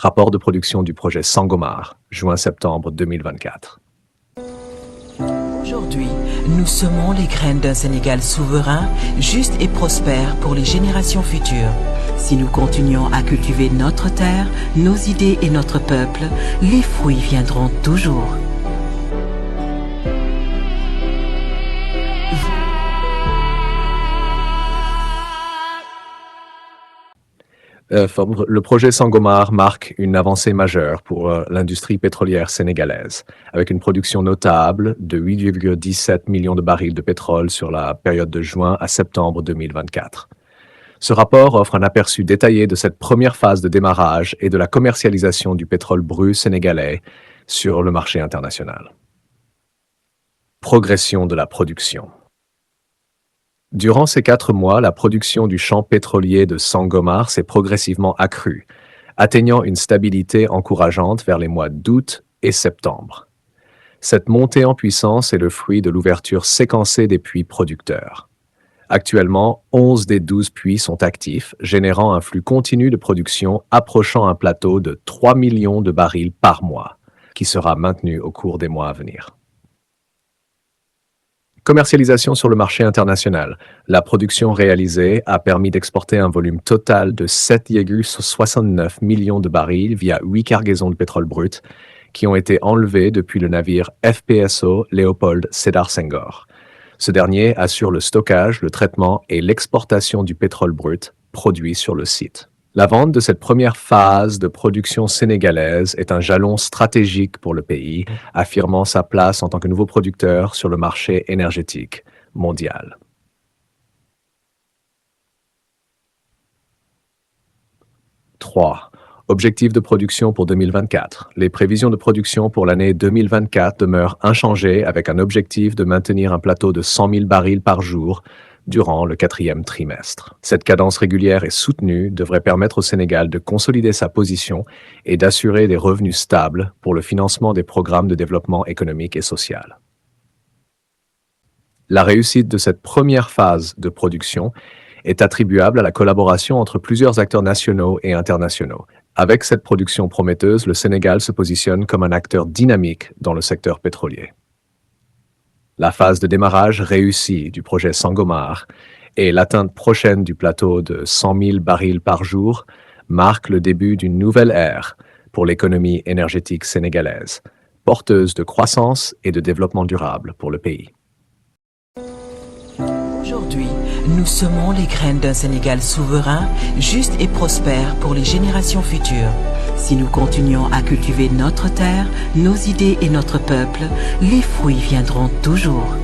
Rapport de production du projet Sangomar, juin-septembre 2024. Aujourd'hui, nous semons les graines d'un Sénégal souverain, juste et prospère pour les générations futures. Si nous continuons à cultiver notre terre, nos idées et notre peuple, les fruits viendront toujours. Le projet Sangomar marque une avancée majeure pour l'industrie pétrolière sénégalaise, avec une production notable de 8,17 millions de barils de pétrole sur la période de juin à septembre 2024. Ce rapport offre un aperçu détaillé de cette première phase de démarrage et de la commercialisation du pétrole brut sénégalais sur le marché international. Progression de la production. Durant ces 4 mois, la production du champ pétrolier de Sangomar s'est progressivement accrue, atteignant une stabilité encourageante vers les mois d'août et septembre. Cette montée en puissance est le fruit de l'ouverture séquencée des puits producteurs. Actuellement, 11 des 12 puits sont actifs, générant un flux continu de production approchant un plateau de 3 millions de barils par mois, qui sera maintenu au cours des mois à venir. Commercialisation sur le marché international. La production réalisée a permis d'exporter un volume total de 7,69 millions de barils via 8 cargaisons de pétrole brut qui ont été enlevées depuis le navire FPSO Léopold Sédar Senghor. Ce dernier assure le stockage, le traitement et l'exportation du pétrole brut produit sur le site. La vente de cette première phase de production sénégalaise est un jalon stratégique pour le pays, affirmant sa place en tant que nouveau producteur sur le marché énergétique mondial. 3. Objectifs de production pour 2024. Les prévisions de production pour l'année 2024 demeurent inchangées avec un objectif de maintenir un plateau de 100 000 barils par jour durant le 4e trimestre. Cette cadence régulière et soutenue devrait permettre au Sénégal de consolider sa position et d'assurer des revenus stables pour le financement des programmes de développement économique et social. La réussite de cette première phase de production est attribuable à la collaboration entre plusieurs acteurs nationaux et internationaux. Avec cette production prometteuse, le Sénégal se positionne comme un acteur dynamique dans le secteur pétrolier. La phase de démarrage réussie du projet Sangomar et l'atteinte prochaine du plateau de 100 000 barils par jour marquent le début d'une nouvelle ère pour l'économie énergétique sénégalaise, porteuse de croissance et de développement durable pour le pays. Aujourd'hui, nous semons les graines d'un Sénégal souverain, juste et prospère pour les générations futures. Si nous continuons à cultiver notre terre, nos idées et notre peuple, les fruits viendront toujours.